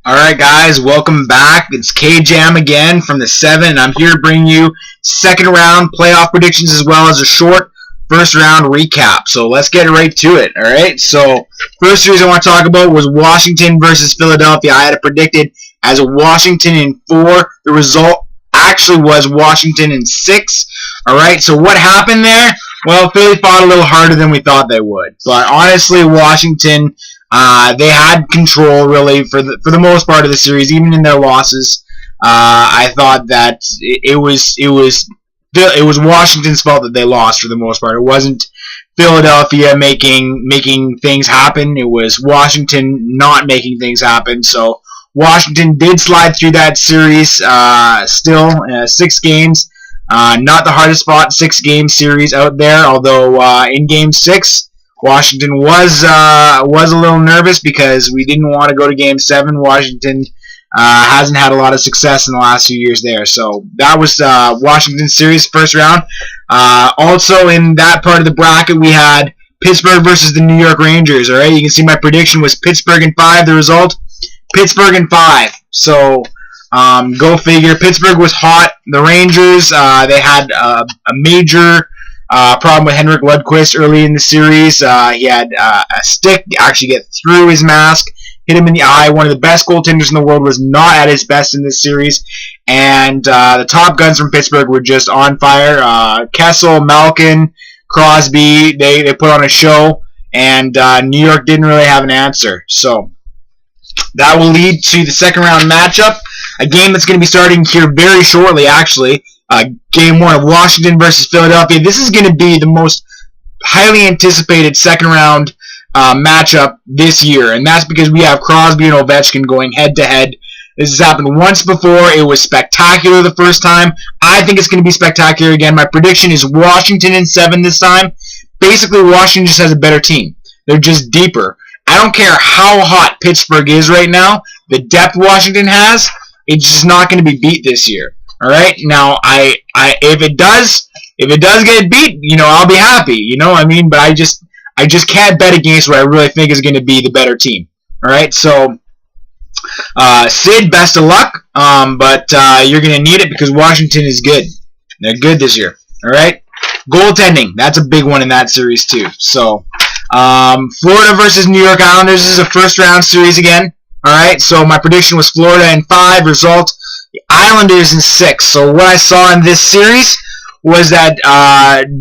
Alright guys, welcome back. It's K-Jam again from the 7, and I'm here to bring you second round playoff predictions as well as a short first round recap. So let's get right to it, alright? So first series I want to talk about was Washington versus Philadelphia. I had it predicted as a Washington in 4. The result actually was Washington in 6. Alright, so what happened there? Well, Philly fought a little harder than we thought they would. But honestly, Washington, they had control really for the most part of the series, even in their losses. I thought that it was Washington's fault that they lost for the most part. It wasn't Philadelphia making things happen. It was Washington not making things happen. So Washington did slide through that series. Still 6 games. Not the hardest fought 6-game series out there. Although in Game 6. Washington was a little nervous because we didn't want to go to Game 7. Washington hasn't had a lot of success in the last few years there. So that was Washington's series first round. Also in that part of the bracket we had Pittsburgh versus the New York Rangers. All right, you can see my prediction was Pittsburgh in 5. The result, Pittsburgh in 5. So go figure. Pittsburgh was hot. The Rangers they had a major problem with Henrik Lundqvist early in the series. He had a stick actually get through his mask, hit him in the eye. One of the best goaltenders in the world was not at his best in this series. And the top guns from Pittsburgh were just on fire. Kessel, Malkin, Crosby, they put on a show. And New York didn't really have an answer. So that will lead to the second round matchup. A game that's going to be starting here very shortly, actually. Game 1 of Washington versus Philadelphia. This is going to be the most highly anticipated second round matchup this year, and that's because we have Crosby and Ovechkin going head to head. This has happened once before. It was spectacular the first time. I think it's going to be spectacular again. My prediction is Washington in 7 this time. Basically, Washington just has a better team. They're just deeper. I don't care how hot Pittsburgh is right now. The depth Washington has, it's just not going to be beat this year. All right. Now, if it does get beat, I'll be happy. You know what I mean? But I just can't bet against what I really think is going to be the better team. All right. So, Sid, best of luck. But you're going to need it because Washington is good. They're good this year. All right. Goaltending, that's a big one in that series too. So, Florida versus New York Islanders. This is a first round series again. All right. So my prediction was Florida in 5. Result. The Islanders in 6. So what I saw in this series was that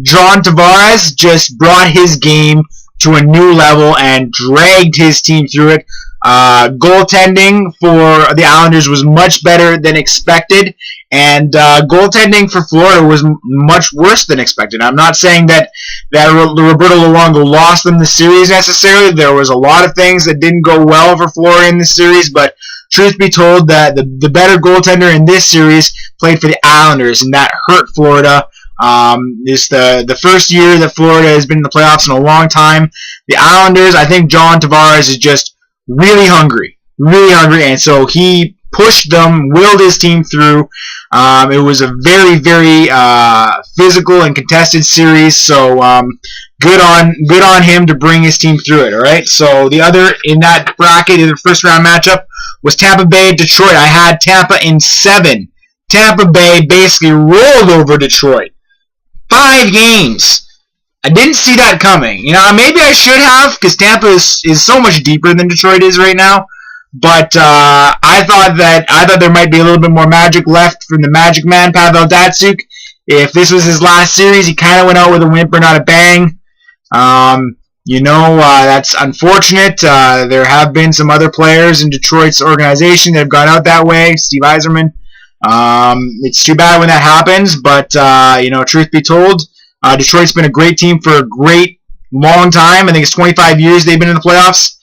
John Tavares just brought his game to a new level and dragged his team through it. Goaltending for the Islanders was much better than expected, and goaltending for Florida was much worse than expected. I'm not saying that Roberto Luongo lost them the series necessarily. There was a lot of things that didn't go well for Florida in the series, but truth be told, that the better goaltender in this series played for the Islanders, and that hurt Florida. It's the first year that Florida has been in the playoffs in a long time. The Islanders, I think John Tavares is just really hungry, and so he pushed them, willed his team through. It was a very, very physical and contested series, so good on him to bring his team through it. All right. So the other in that bracket, in the first round matchup, was Tampa Bay, Detroit. I had Tampa in 7. Tampa Bay basically rolled over Detroit. 5 games. I didn't see that coming. Maybe I should have, because Tampa is so much deeper than Detroit is right now. But I thought there might be a little bit more magic left from the Magic Man, Pavel Datsyuk. If this was his last series, he kind of went out with a whimper, not a bang. That's unfortunate. There have been some other players in Detroit's organization that have gone out that way. Steve Yzerman. It's too bad when that happens, but truth be told, Detroit's been a great team for a great long time. I think it's 25 years they've been in the playoffs.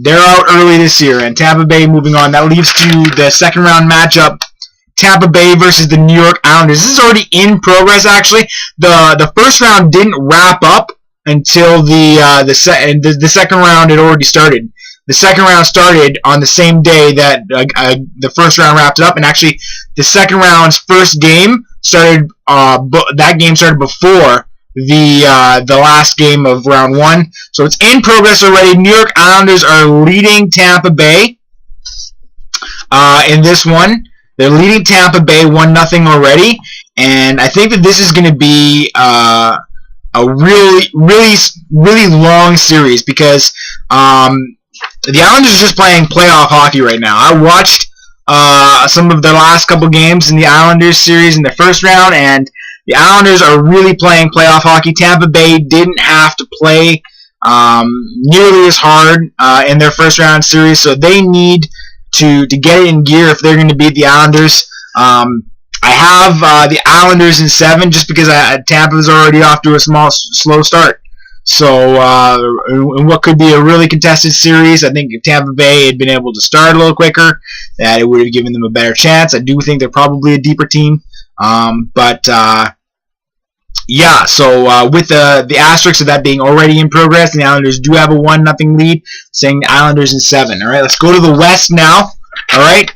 They're out early this year, and Tampa Bay moving on. That leads to the second round matchup. Tampa Bay versus the New York Islanders. This is already in progress, actually. The first round didn't wrap up until the second round had already started. The second round started on the same day that the first round wrapped up, and actually the second round's first game started. That game started before the last game of round 1. So it's in progress already. New York Islanders are leading Tampa Bay in this one. They're leading Tampa Bay 1-0 already, and I think that this is going to be a really long series because the Islanders are just playing playoff hockey right now. I watched some of their last couple games in the Islanders series in the first round, and the Islanders are really playing playoff hockey. Tampa Bay didn't have to play nearly as hard in their first round series, so they need to get it in gear if they're going to beat the Islanders. I have the Islanders in 7 just because Tampa's already off to a slow start. So in what could be a really contested series, I think if Tampa Bay had been able to start a little quicker, that it would have given them a better chance. I do think they're probably a deeper team. Yeah, so with the asterisk of that being already in progress, the Islanders do have a 1-0 lead, saying the Islanders in 7. All right, let's go to the West now. All right,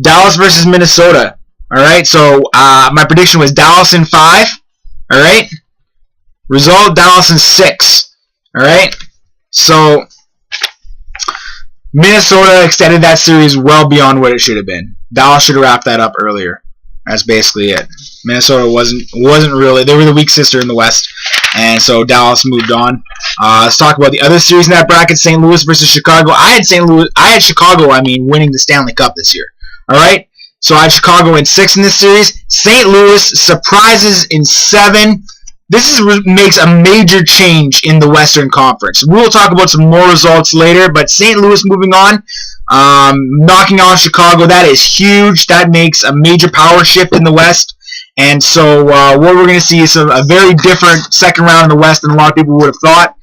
Dallas versus Minnesota. All right, so my prediction was Dallas in 5. All right, result Dallas in 6. All right, so Minnesota extended that series well beyond what it should have been. Dallas should have wrapped that up earlier. That's basically it. Minnesota wasn't really. They were the weak sister in the West, and so Dallas moved on. Let's talk about the other series in that bracket: St. Louis versus Chicago. I had Chicago. winning the Stanley Cup this year. All right, so I had Chicago in 6 in this series. St. Louis surprises in 7. This makes a major change in the Western Conference. We'll talk about some more results later, but St. Louis moving on. Knocking off Chicago, that is huge. That makes a major power shift in the West. And so what we're going to see is a very different second round in the West than a lot of people would have thought.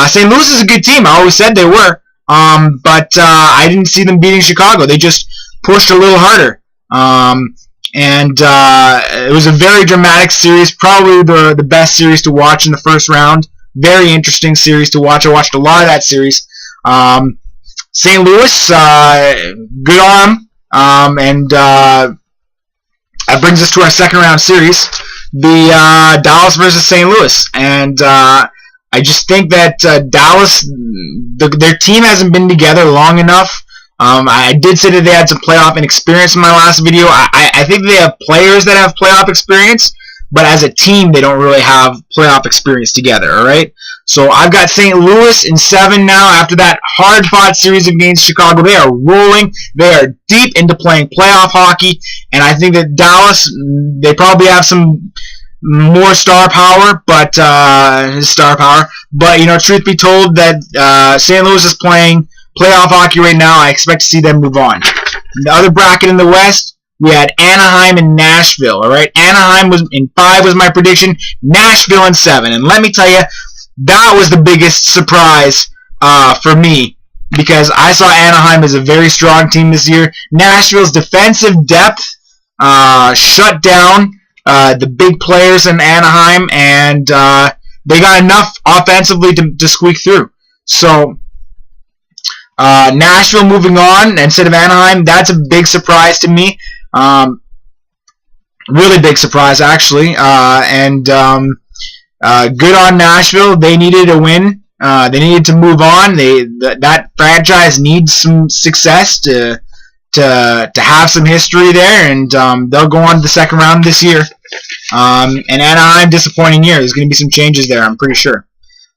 St. Louis is a good team. I always said they were. But I didn't see them beating Chicago. They just pushed a little harder. It was a very dramatic series. Probably the best series to watch in the first round. Very interesting series to watch. I watched a lot of that series. St. Louis, good on them. That brings us to our second round series, the Dallas versus St. Louis. And I just think that Dallas, their team hasn't been together long enough. I did say that they had some playoff inexperience in my last video. I think they have players that have playoff experience, but as a team, they don't really have playoff experience together, all right? So I've got St. Louis in 7 now. After that hard-fought series against Chicago, they are rolling. They are deep into playing playoff hockey, and I think that Dallas, they probably have some more star power, but you know, truth be told, that St. Louis is playing playoff hockey right now. I expect to see them move on. The other bracket in the West, we had Anaheim and Nashville. All right, Anaheim was in 5 was my prediction. Nashville in 7, and let me tell you, that was the biggest surprise for me because I saw Anaheim as a very strong team this year. Nashville's defensive depth shut down the big players in Anaheim, and they got enough offensively to squeak through. So Nashville moving on instead of Anaheim, that's a big surprise to me. Really big surprise, actually. Good on Nashville. They needed a win. They needed to move on. That franchise needs some success to have some history there, and they'll go on to the second round this year. And Anaheim, disappointing year. There's going to be some changes there, I'm pretty sure.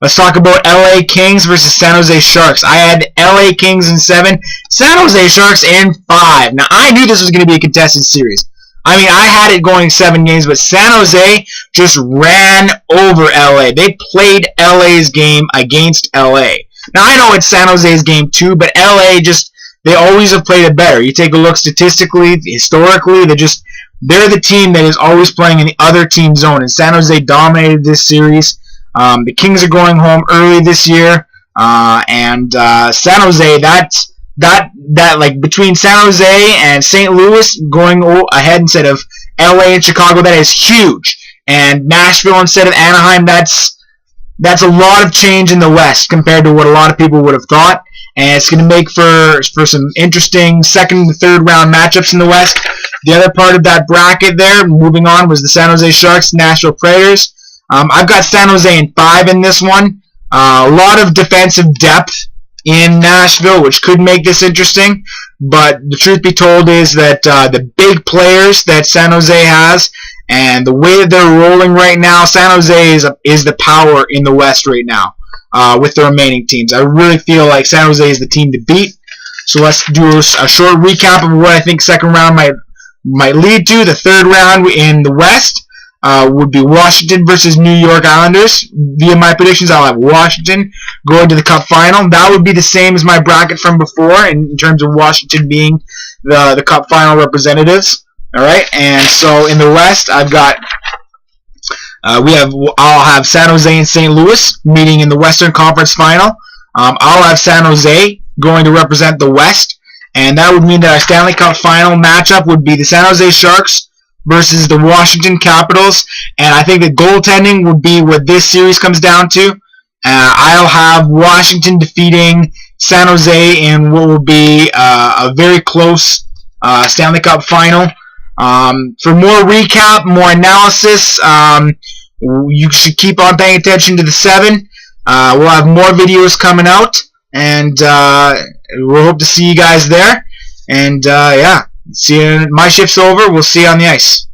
Let's talk about LA Kings versus San Jose Sharks. I had LA Kings in 7, San Jose Sharks in 5. Now, I knew this was going to be a contested series. I mean, I had it going 7 games, but San Jose just ran over LA. They played LA's game against LA. Now, I know it's San Jose's game too, but LA they always have played it better. You take a look statistically, historically, they're the team that is always playing in the other team zone, and San Jose dominated this series. The Kings are going home early this year, and San Jose, that like between San Jose and St. Louis going ahead instead of LA and Chicago, that is huge. And Nashville instead of Anaheim, that's a lot of change in the West compared to what a lot of people would have thought. And it's going to make for some interesting second and third round matchups in the West. The other part of that bracket there, moving on, was the San Jose Sharks, Nashville Predators. I've got San Jose in 5 in this one. A lot of defensive depth in Nashville, which could make this interesting. But the truth be told is that the big players that San Jose has and the way that they're rolling right now, San Jose is the power in the West right now with the remaining teams. I really feel like San Jose is the team to beat. So let's do a short recap of what I think second round might lead to. The third round in the West would be Washington versus New York Islanders. Via my predictions, I'll have Washington going to the Cup final. That would be the same as my bracket from before in terms of Washington being the Cup final representatives. All right, and so in the West, I've got I'll have San Jose and St. Louis meeting in the Western Conference final. I'll have San Jose going to represent the West, and that would mean that our Stanley Cup final matchup would be the San Jose Sharks versus the Washington Capitals, and I think the goaltending would be what this series comes down to. I'll have Washington defeating San Jose in what will be a very close Stanley Cup final. For more recap, more analysis, you should keep on paying attention to the 7. We'll have more videos coming out, and we'll hope to see you guys there. And yeah, see you. My shift's over. We'll see you on the ice.